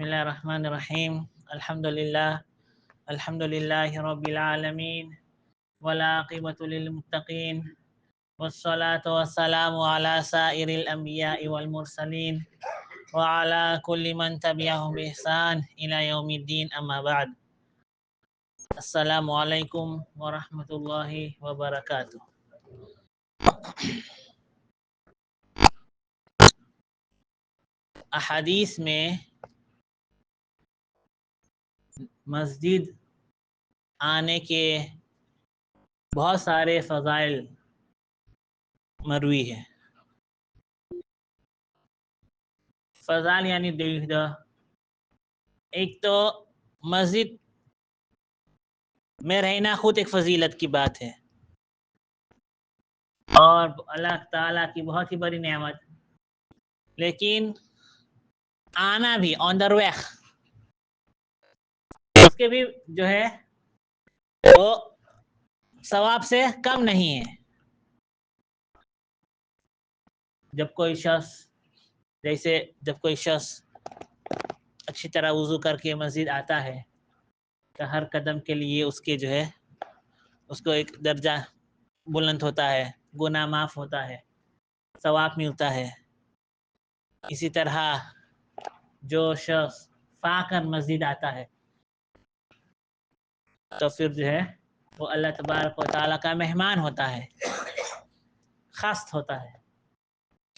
الله الرحمن الرحيم. الحمد لله رب العالمين والعاقبة للمتقين والصلاة والسلام على سائر الأنبياء والمرسلين وعلى كل من تبعهم بإحسان إلى يوم الدين. أما بعد. السلام علیکم ورحمۃ اللہ وبرکاتہ. احادیث میں مسجد آنے کے بہت سارے فضائل مروی ہیں. فضائل یعنی ایک تو مسجد میں رہنا خود ایک فضیلت کی بات ہے اور اللہ تعالیٰ کی بہت ہی بڑی نعمت. لیکن آنا بھی آن دا وے اس کے بھی جو ہے وہ ثواب سے کم نہیں ہے. جب کوئی شخص اچھی طرح وضو کر کے مسجد آتا ہے تو ہر قدم کے لیے اس کے جو ہے اس کو ایک درجہ بلند ہوتا ہے، گناہ معاف ہوتا ہے، ثواب ملتا ہے. اسی طرح جو شخص فا کر مسجد آتا ہے تو پھر جو ہے وہ اللہ تبارک و تعالیٰ کا مہمان ہوتا ہے، خاص ہوتا ہے.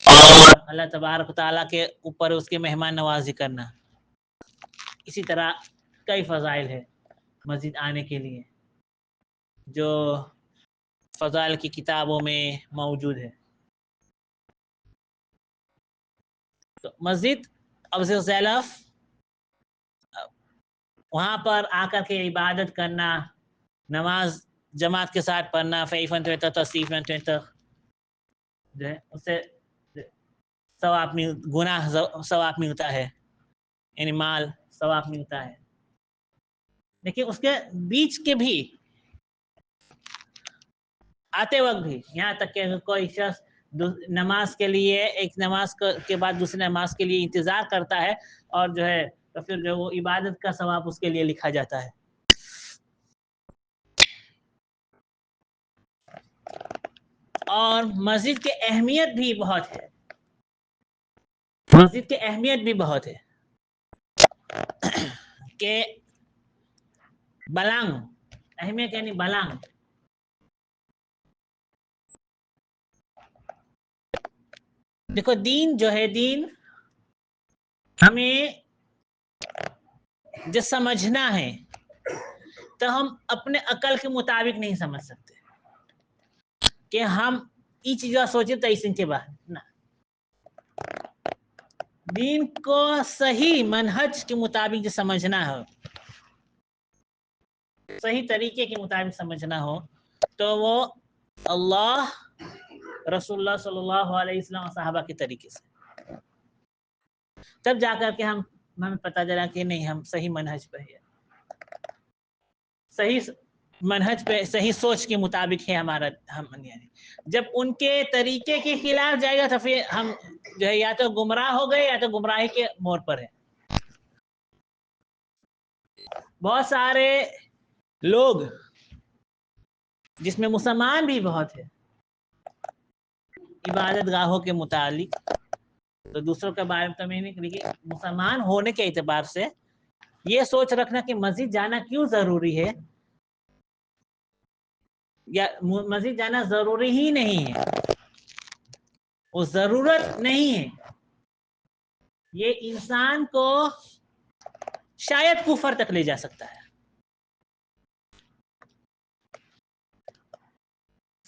اور اللہ تبارک و تعالیٰ کے اوپر اس کے مہمان نوازی کرنا. اسی طرح کئی فضائل ہے مسجد آنے کے لیے جو فضائل کی کتابوں میں موجود ہے. تو مسجد اب سے سیلف وہاں پر آ کر کے عبادت کرنا، نماز جماعت کے ساتھ پڑھنا، فیفن تو تصیفن تو جو ہے اس سے گناہ ثواب ملتا ہے، یعنی مال ثواب ملتا ہے. لیکن اس کے بیچ کے بھی آتے وقت بھی یہاں تک کہ کوئی شخص نماز کے لیے ایک نماز کے بعد دوسری نماز کے لیے انتظار کرتا ہے اور جو ہے تو پھر جو وہ عبادت کا ثواب اس کے لیے لکھا جاتا ہے. اور مسجد کی اہمیت بھی بہت ہے. مسجد کی اہمیت بھی بہت ہے کہ بلانگ اہمیت یعنی بلانگ. دیکھو دین جو ہے دین ہمیں جو سمجھنا ہے تو ہم اپنے عقل کے مطابق نہیں سمجھ سکتے کہ ہم یہ چیز سوچے تو اس کے بعد نہ. دین کو صحیح منہج کے مطابق جو سمجھنا ہو، صحیح طریقے کے مطابق سمجھنا ہو تو وہ اللہ، رسول اللہ صلی اللہ علیہ وسلم اور صحابہ کے طریقے سے، تب جا کر کے ہمیں پتہ چلا کہ نہیں ہم صحیح منہج پہ ہے، صحیح منہج پہ، صحیح سوچ کے مطابق ہے ہمارا. یعنی جب ان کے طریقے کے خلاف جائے گا تو پھر ہم جو ہے یا تو گمراہ ہو گئے یا تو گمراہی کے موڑ پر ہے. بہت سارے لوگ جس میں مسلمان بھی بہت ہے عبادت گاہوں کے متعلق، تو دوسروں کے بارے میں تو میں نہیں، لیکن مسلمان ہونے کے اعتبار سے یہ سوچ رکھنا کہ مسجد جانا کیوں ضروری ہے یا مسجد جانا ضروری ہی نہیں ہے، وہ ضرورت نہیں ہے. یہ انسان کو شاید کفر تک لے جا سکتا ہے.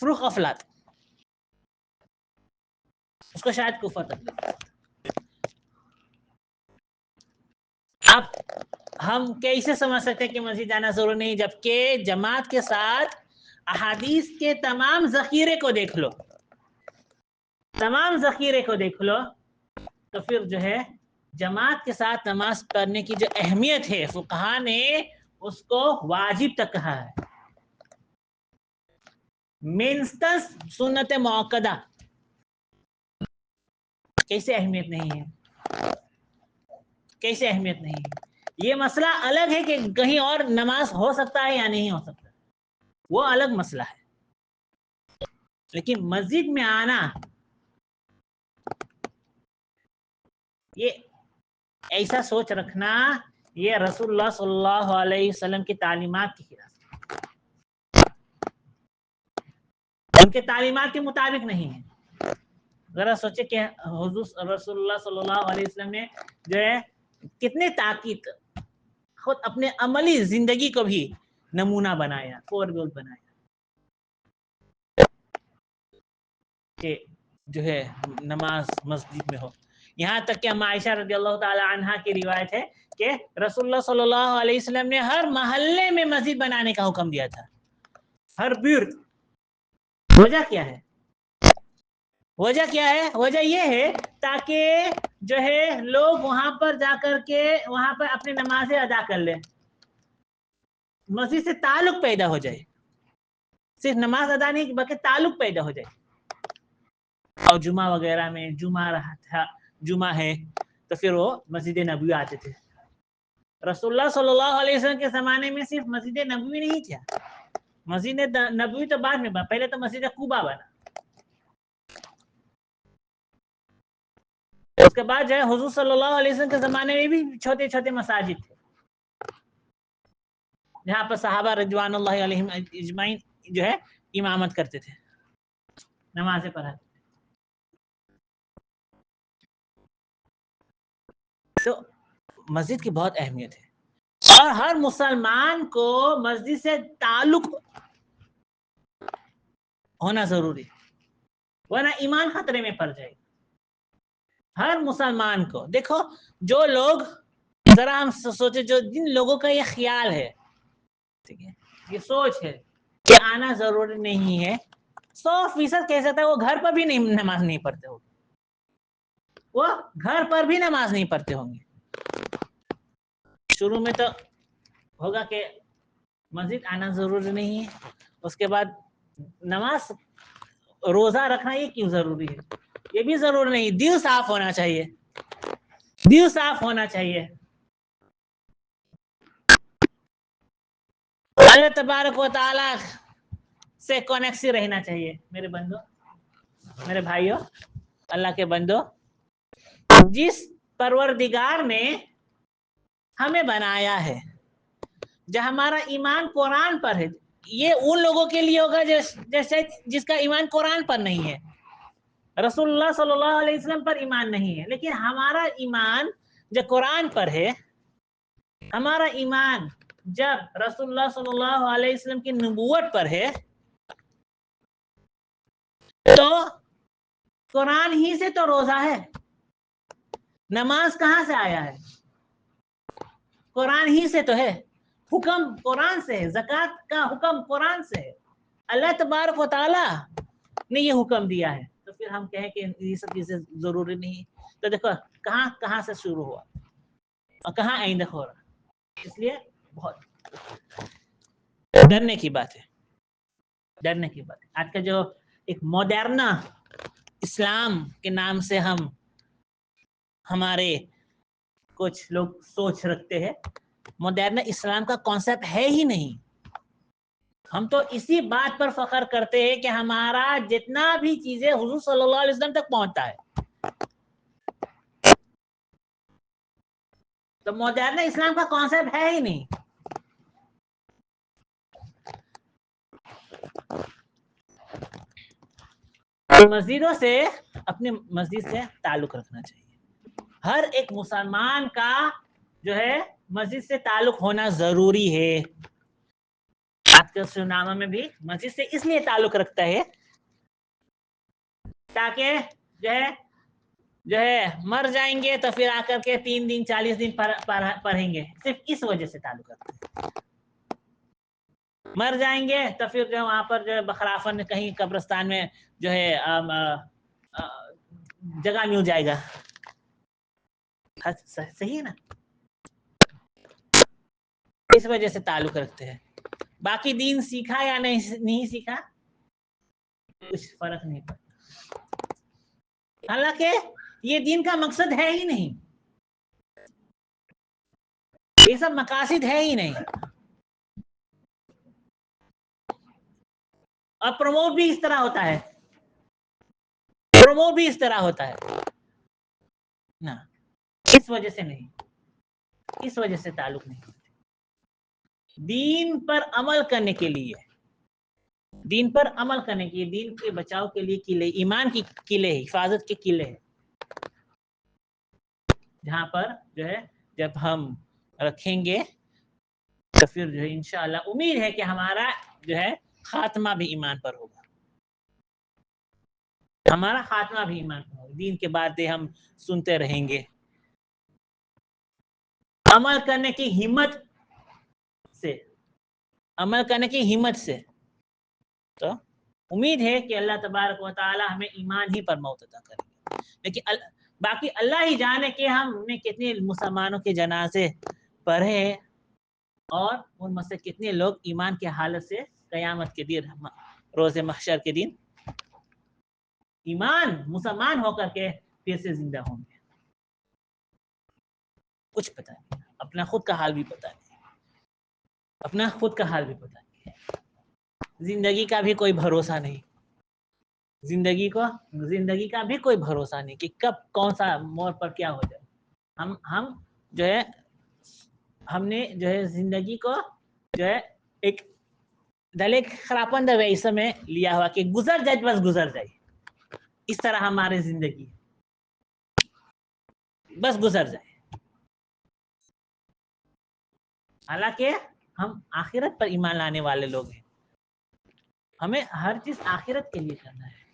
فروخ افلاط اس کو شاید کفر تک لے جا سکتا ہے. اب ہم کیسے سمجھ سکتے ہیں کہ مسجد جانا ضروری نہیں، جبکہ جماعت کے ساتھ احادیث کے تمام ذخیرے کو دیکھ لو، تمام ذخیرے کو دیکھ لو تو پھر جو ہے جماعت کے ساتھ نماز پڑھنے کی جو اہمیت ہے فقہا نے اس کو واجب تک کہا ہے. منستس سنت موقدہ کیسے اہمیت نہیں ہے، کیسے اہمیت نہیں ہے؟ یہ مسئلہ الگ ہے کہ کہیں اور نماز ہو سکتا ہے یا نہیں ہو سکتا، وہ الگ مسئلہ ہے، لیکن مسجد میں آنا یہ ایسا سوچ رکھنا یہ رسول اللہ صلی اللہ علیہ وسلم کی تعلیمات کی خلاف، ان کے تعلیمات کے مطابق نہیں ہے۔ ذرا سوچے کہ حضور رسول اللہ صلی اللہ علیہ وسلم نے جو ہے کتنے تاکید خود اپنے عملی زندگی کو بھی نمونہ بنایا، فوربیول بنایا کہ جو ہے نماز مسجد میں ہو۔ یہاں تک کہ عائشہ رضی اللہ تعالی عنہا کی روایت ہے کہ رسول اللہ صلی اللہ علیہ وسلم نے ہر محلے میں مسجد بنانے کا حکم دیا تھا، ہر بیرت۔ وجہ کیا ہے؟ وجہ کیا ہے؟ وجہ یہ ہے تاکہ جو ہے لوگ وہاں پر جا کر کے وہاں پر اپنی نمازیں ادا کر لیں، مسجد سے تعلق پیدا ہو جائے، صرف نماز ادا نہیں بلکہ تعلق پیدا ہو جائے۔ اور جمعہ وغیرہ میں جمعہ رہا تھا، جمعہ ہے تو پھر وہ مسجد نبوی آتے تھے۔ رسول اللہ صلی اللہ علیہ وسلم کے زمانے میں صرف مسجد نبوی نہیں تھا، مسجد نبوی تو بعد میں بنا، پہلے تو مسجد قباء بنا، اس کے بعد جو ہے حضور صلی اللہ علیہ وسلم کے زمانے میں بھی چھوٹے چھوٹے مساجد تھے جہاں پر صحابہ رضوان اللہ علیہم اجمعین جو ہے امامت کرتے تھے، نمازیں پڑھاتے تھے۔ تو مسجد کی بہت اہمیت ہے اور ہر مسلمان کو مسجد سے تعلق ہونا ضروری ہے، ورنہ ایمان خطرے میں پڑ جائے گا۔ ہر مسلمان کو دیکھو، جو لوگ ذرا ہم سوچے، جو جن لوگوں کا یہ خیال ہے، ٹھیک ہے، یہ سوچ ہے کہ آنا ضروری نہیں ہے، 100% کہہ سکتا ہے وہ گھر پر بھی نماز نہیں پڑھتے ہوں گے، وہ گھر پر بھی نماز نہیں پڑھتے ہوں گے۔ شروع میں تو ہوگا کہ مسجد آنا ضروری نہیں ہے، اس کے بعد نماز روزہ رکھنا یہ کیوں ضروری ہے؟ یہ بھی ضروری نہیں، دل صاف ہونا چاہیے، دل صاف ہونا چاہیے، اللہ تبارک و تعالی سے کونیکسی رہنا چاہیے۔ میرے بندو، میرے بھائیوں، اللہ کے بندو، جس پروردگار نے ہمیں بنایا ہے، جو ہمارا ایمان قرآن پر ہے، یہ ان لوگوں کے لیے ہوگا جیسے جس کا ایمان قرآن پر نہیں ہے، رسول اللہ صلی اللہ علیہ وسلم پر ایمان نہیں ہے، لیکن ہمارا ایمان جو قرآن پر ہے، ہمارا ایمان جب رسول اللہ صلی اللہ علیہ وسلم کی نبوت پر ہے، تو قرآن ہی سے تو روزہ ہے، نماز کہاں سے آیا ہے؟ قرآن ہی سے تو ہے، حکم قرآن سے ہے، زکوٰۃ کا حکم قرآن سے ہے، اللہ تبارک و تعالی نے یہ حکم دیا ہے، تو پھر ہم کہیں کہ یہ سب چیزیں ضروری نہیں۔ تو دیکھو کہاں سے شروع ہوا اور کہاں آئندہ ہو رہا، اس لیے بہت ڈرنے کی بات ہے، ڈرنے کی بات ہے۔ آج کا جو ایک ماڈرنا اسلام کے نام سے ہمارے کچھ لوگ سوچ رکھتے ہیں، ماڈرنا اسلام کا کانسیپٹ ہے ہی نہیں۔ ہم تو اسی بات پر فخر کرتے ہیں کہ ہمارا جتنا بھی چیزیں حضور صلی اللہ علیہ وسلم تک پہنچتا ہے، تو ماڈرنا اسلام کا کانسیپٹ ہے ہی نہیں۔ مسجدوں سے، اپنے مسجد سے تعلق رکھنا چاہیے، ہر ایک مسلمان کا جو ہے مسجد سے تعلق ہونا ضروری ہے۔ آج کل سنامہ میں بھی مسجد سے اس لیے تعلق رکھتا ہے تاکہ جو ہے مر جائیں گے تو پھر آ کر کے 3 دن 40 دن پڑھیں گے، صرف اس وجہ سے تعلق رکھتا ہے۔ مر جائیں گے تو پھر جو وہاں پر جو ہے بخرافن کہیں قبرستان میں جو ہے جگہ مل جائے گا، صحیح ہے نا؟ اس وجہ سے تعلق رکھتے ہیں، باقی دین سیکھا یا نہیں سیکھا کچھ فرق نہیں پڑتا، حالانکہ یہ دین کا مقصد ہے ہی نہیں۔ یہ سب مقاصد ہے ہی نہیں. اور پروموٹ بھی اس طرح ہوتا ہے, پروموٹ بھی اس طرح ہوتا ہے نا. اس وجہ سے نہیں, اس وجہ سے تعلق نہیں. دین پر عمل کرنے کے لیے, دین پر عمل کرنے کے لیے, دین کے بچاؤ کے لیے قلعے, ایمان کی قلعے, حفاظت کے قلعے ہیں, جہاں پر جو ہے جب ہم رکھیں گے تو پھر جو ہے انشاءاللہ امید ہے کہ ہمارا جو ہے خاتمہ بھی ایمان پر ہوگا, ہمارا خاتمہ بھی ایمان پر ہوگا. دین کے باتیں ہم سنتے رہیں گے, عمل کرنے کی ہمت سے, عمل کرنے کی ہمت سے. تو امید ہے کہ اللہ تبارک و تعالی ہمیں ایمان ہی پر موت عطا کرے گا. لیکن باقی اللہ ہی جانے کہ ہم نے کتنے مسلمانوں کے جنازے پڑھے اور ان میں سے کتنے لوگ ایمان کی حالت سے قیامت کے دن, روز محشر کے دن ایمان مسلمان ہو کر کے پھر سے زندہ ہوں گے. کچھ پتہ نہیں, اپنا خود کا حال بھی پتہ نہیں, اپنا خود کا حال بھی پتہ نہیں. زندگی کا بھی کوئی بھروسہ نہیں, زندگی کا بھی کوئی بھروسہ نہیں کہ کب کون سا موڑ پر کیا ہو جائے. ہم جو ہے ہم نے جو ہے زندگی کو جو ہے ایک دلیک خراپن دا ویسا میں لیا ہوا کہ گزر جائے بس گزر جائے, اس طرح ہمارے زندگی بس گزر جائے. حالانکہ ہم آخرت پر ایمان لانے والے لوگ ہیں, ہمیں ہر چیز آخرت کے لیے کرنا ہے.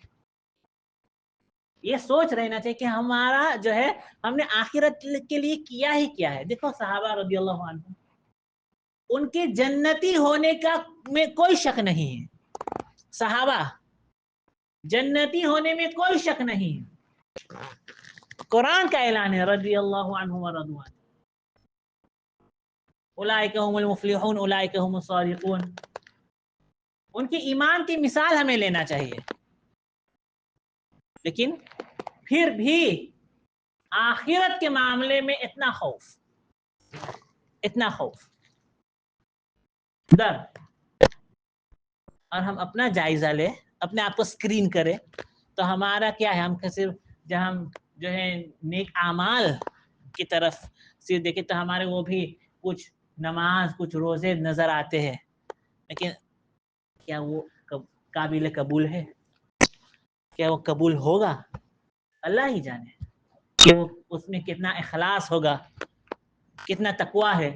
یہ سوچ رہنا چاہیے کہ ہمارا جو ہے ہم نے آخرت کے لیے کیا ہی کیا ہے. دیکھو صحابہ رضی اللہ عنہ, ان کے جنتی ہونے کا میں کوئی شک نہیں ہے, صحابہ جنتی ہونے میں کوئی شک نہیں ہے. قرآن کا اعلان ہے رضی اللہ عنہ ورضوا عنہ, اولئک هم المفلحون اولئک هم الصادقون. ان کی ایمان کی مثال ہمیں لینا چاہیے. لیکن پھر بھی آخرت کے معاملے میں اتنا خوف, اتنا خوف, ڈر. اور ہم اپنا جائزہ لیں, اپنے آپ کو اسکرین کریں تو ہمارا کیا ہے, ہم صرف جب ہم جو ہے نیک اعمال کی طرف صرف دیکھیں تو ہمارے وہ بھی کچھ نماز کچھ روزے نظر آتے ہیں, لیکن کیا وہ قابل قبول ہے, کیا وہ قبول ہوگا, اللہ ہی جانے کہ وہ اس میں کتنا اخلاص ہوگا, کتنا تقوی ہے.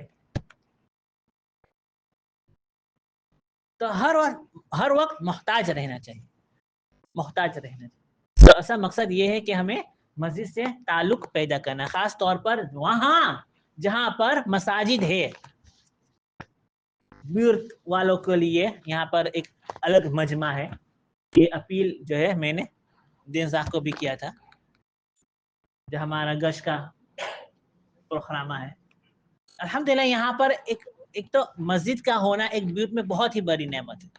تو ہر وقت محتاج رہنا چاہیے, محتاج رہنا چاہیے. تو ایسا مقصد یہ ہے کہ ہمیں مسجد سے تعلق پیدا کرنا, خاص طور پر وہاں جہاں پر مساجد ہے. بیورت والوں کے لیے یہاں پر ایک الگ مجمع ہے. یہ اپیل جو ہے میں نے دین صاحب کو بھی کیا تھا جو ہمارا گش کا پروگرامہ ہے. الحمدللہ یہاں پر ایک تو مسجد کا ہونا ایک بیوت میں بہت ہی بڑی نعمت ہے,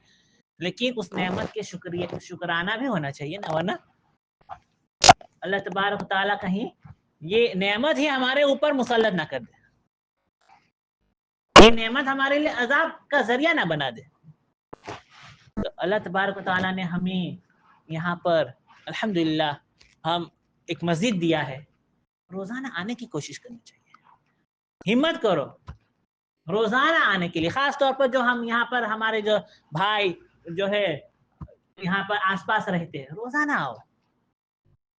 لیکن اس نعمت کے شکرانہ بھی ہونا چاہیے نا, ورنہ اللہ تبارک و تعالیٰ کہیں یہ نعمت ہی ہمارے اوپر مسلط نہ کر دے, یہ نعمت ہمارے لیے عذاب کا ذریعہ نہ بنا دے. تو اللہ تبارک و تعالیٰ نے ہمیں یہاں پر الحمدللہ ہم ایک مسجد دیا ہے, روزانہ آنے کی کوشش کرنی چاہیے. ہمت کرو روزانہ آنے کے لیے, خاص طور پر جو ہم یہاں پر ہمارے جو بھائی جو ہے یہاں پر آس پاس رہتے ہیں, روزانہ آؤ.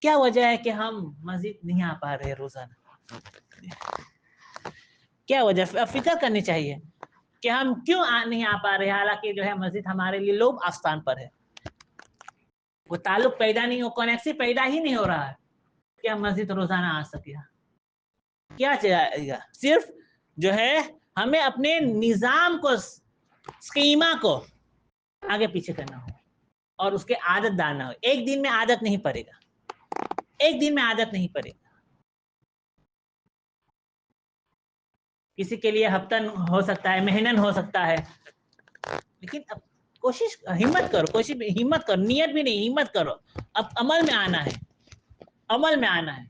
کیا وجہ ہے کہ ہم مسجد نہیں آ پا رہے روزانہ, کیا وجہ, فکر کرنی چاہیے کہ ہم کیوں نہیں آ پا رہے, حالانکہ جو ہے مسجد ہمارے لیے لوگ آستان پر ہے. وہ تعلق پیدا نہیں ہو, کنیکشن پیدا ہی نہیں ہو رہا ہے کہ ہم مسجد روزانہ آ سکے. کیا چاہیے گا, صرف جو ہے ہمیں اپنے نظام کو, اسکیما کو آگے پیچھے کرنا ہو اور اس کے عادت ڈالنا ہو. ایک دن میں عادت نہیں پڑے گا, ایک دن میں عادت نہیں پڑے گا. کسی کے لیے ہفتہ ہو سکتا ہے, مہینہ ہو سکتا ہے, لیکن اب کوشش ہمت کرو, ہمت کرو, نیت بھی نہیں ہمت کرو. اب عمل میں آنا ہے, عمل میں آنا ہے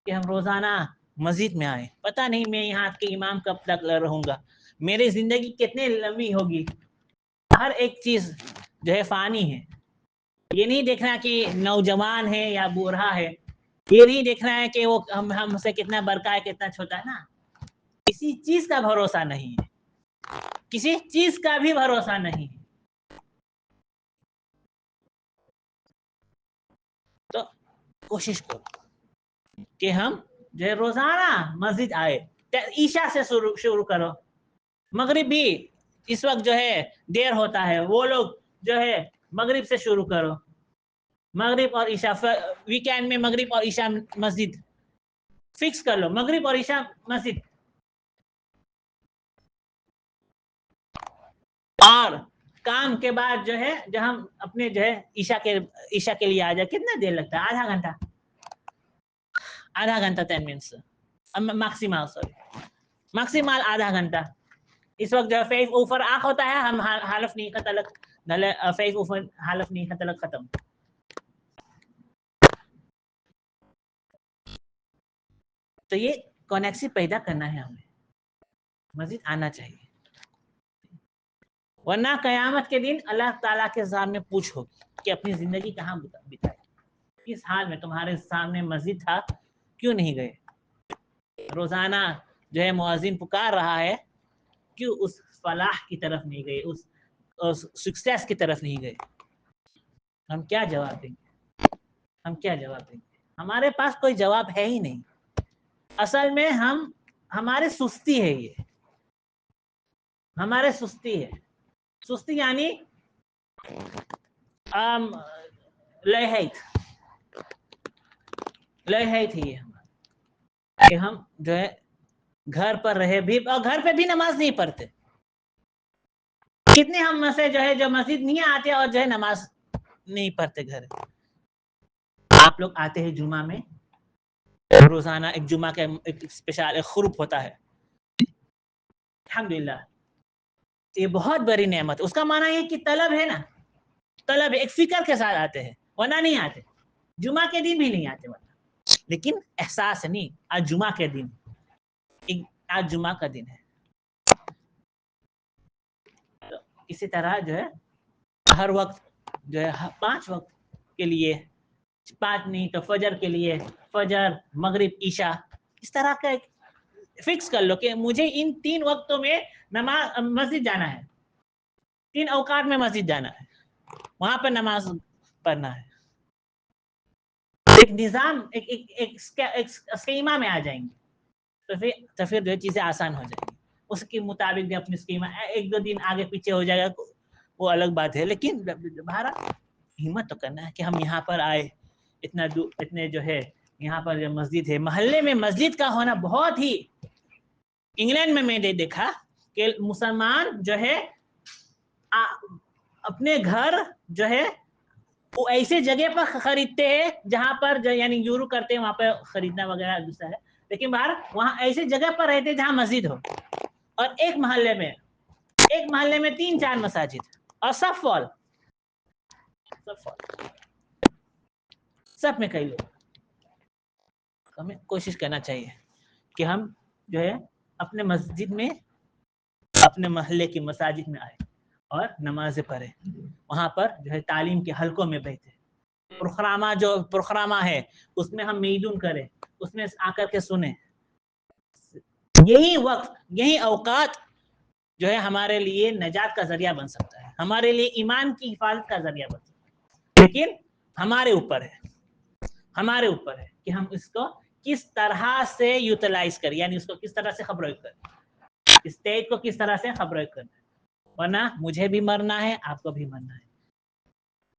کہ ہم روزانہ مسجد میں آئے. پتہ نہیں میں یہاں کے امام کب تک رہوں گا, میری زندگی کتنے لمبی ہوگی. ہر ایک چیز جو ہے فانی ہے. یہ نہیں دیکھنا کہ نوجوان ہے یا بوڑھا ہے, یہ نہیں دیکھنا ہے کہ وہ ہم سے کتنا بڑکا ہے کتنا چھوٹا ہے نا. کسی چیز کا بھروسہ نہیں ہے, کسی چیز کا بھی بھروسہ نہیں ہے. تو کوشش کرو کہ ہم جو ہے روزانہ مسجد آئے. عشاء سے شروع کرو. مغرب بھی اس وقت جو ہے دیر ہوتا ہے, وہ لوگ جو ہے مغرب سے شروع کرو. مغرب اور عشاء, ویکینڈ میں مغرب اور عشاء مسجد فکس کر لو. مغرب اور عشاء مسجد. اور کام کے بعد جو ہے جو ہم اپنے جو ہے عشاء کے لیے آ جائے. کتنا دیر لگتا ہے؟ آدھا گھنٹہ, 10 منٹس میکسیمل. میکسیمل آدھا گھنٹہ. اس وقت جو فیس اوفر آنکھ ہوتا ہے, ہم حلف نہیں تلک فیس اوفر حلف نہیں تلک ختم. تو یہ کونیکسی پیدا کرنا ہے ہمیں. مسجد آنا چاہیے, ورنہ قیامت کے دن اللہ تعالیٰ کے سامنے پوچھ ہوگی کہ اپنی زندگی کہاں بتائی, کس حال میں تمہارے سامنے مسجد تھا, کیوں نہیں گئے. روزانہ جو ہے مؤذن پکار رہا ہے, کیوں اس فلاح کی طرف نہیں گئے, اس سکسیس کی طرف نہیں گئے. ہم کیا جواب دیں گے؟ ہم کیا جواب دیں گے؟ ہمارے پاس کوئی جواب ہے ہی نہیں. اصل میں ہمارے سستی ہے, یہ ہمارے سستی ہے. سستی یعنی لہیت ہی ہے کہ ہم جو ہے گھر پر رہے بھی, اور گھر پہ بھی نماز نہیں پڑھتے. کتنے ہم میں سے جو ہے جو مسجد نہیں آتے اور جو ہے نماز نہیں پڑھتے گھر. آپ لوگ آتے ہیں جمعہ میں, روزانہ ایک جمعہ کا ایک اسپیشل ایک خروف ہوتا ہے, الحمدللہ. یہ بہت بڑی نعمت. اس کا معنی یہ کہ طلب ہے نا, طلب ایک فکر کے ساتھ آتے ہیں, ورنہ نہیں آتے. جمعہ کے دن بھی نہیں آتے ورنہ. لیکن احساس نہیں, آج جمعہ کے دن, آج جمعہ کا دن ہے. تو اسی طرح جو ہے ہر وقت جو ہے 5 وقت کے لیے, 5 نہیں تو فجر کے لیے, فجر, مغرب, عشاء, اس طرح کا ایک فکس کر لو کہ مجھے ان 3 وقتوں میں نماز مسجد جانا ہے. 3 اوقات میں مسجد جانا ہے, وہاں پر نماز پڑھنا ہے. ایک نظام, ایک اسکیما میں آ جائیں گے, تو پھر جو چیزیں آسان ہو جائیں گی. اس کے مطابق بھی اپنی اسکیما 1-2 دن آگے پیچھے ہو جائے گا, وہ الگ بات ہے. لیکن بہرحال ہمت تو کرنا ہے کہ ہم یہاں پر آئے, اتنا دور, اتنے جو ہے یہاں پر جو مسجد ہے, محلے میں مسجد کا ہونا بہت ہی. انگلینڈ میں میں نے دیکھا کہ مسلمان جو ہے اپنے گھر جو ہے وہ ایسے جگہ پر خریدتے ہیں جہاں پر جو یعنی یورو کرتے ہیں, وہاں پہ خریدنا وغیرہ دوسرا ہے. لیکن باہر وہاں ایسی جگہ پر رہتے جہاں مسجد ہو, اور ایک محلے میں 3-4 مساجد, اور سب میں کئی لوگ. ہمیں کوشش کرنا چاہیے کہ ہم جو ہے اپنے مسجد میں, اپنے محلے کی مساجد میں آئے اور نمازیں پڑھیں. وہاں پر جو ہے تعلیم کے حلقوں میں بیٹھے, پروگرامہ ہے اس میں ہم میدون کریں, اس میں آ کر کے سنیں. یہی وقت, یہی اوقات جو ہے ہمارے لیے نجات کا ذریعہ بن سکتا ہے, ہمارے لیے ایمان کی حفاظت کا ذریعہ بن سکتا ہے. لیکن ہمارے اوپر ہے کہ ہم اس کو کس طرح سے یوٹیلائز کریں, یعنی اس کو کس طرح سے خبر کریں, اسٹیج کو کس طرح سے خبر کریں. ورنہ مجھے بھی مرنا ہے, آپ کو بھی مرنا ہے.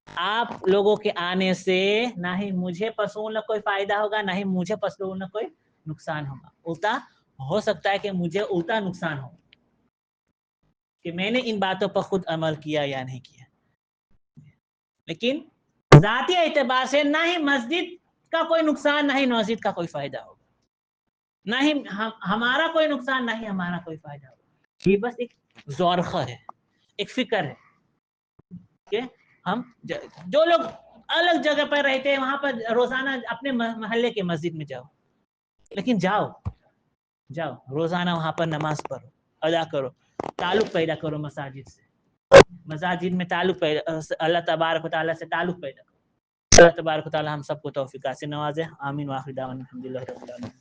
آپ لوگوں کے آنے سے نہ ہی مجھے پرسنل کوئی فائدہ ہوگا, نہ ہی مجھے پرسنل کوئی نقصان ہوگا. الٹا ہو سکتا ہے کہ مجھے الٹا نقصان ہو کہ میں نے ان باتوں پر خود عمل کیا یا نہیں کیا. لیکن ذاتی اعتبار سے نہ ہی مسجد کا کوئی نقصان, نہ ہی مسجد کا کوئی فائدہ ہوگا, نہ ہی ہمارا کوئی نقصان, نہ ہی ہمارا کوئی فائدہ ہوگا. یہ بس ایک ذائقہ ہے, ایک فکر ہے کہ ہم جو لوگ الگ جگہ پر رہتے ہیں وہاں پر روزانہ اپنے محلے کے مسجد میں جاؤ. لیکن جاؤ, جاؤ روزانہ وہاں پر نماز پڑھو، ادا کرو، تعلق پیدا کرو مساجد سے، مساجد میں تعلق پیدا، اللہ تبارک و تعالیٰ سے تعلق پیدا کرو. اللہ تبارک و تعالیٰ ہم سب کو توفیق سے نوازے. آمین. وآخر دعوانا الحمدللہ رب العالمین.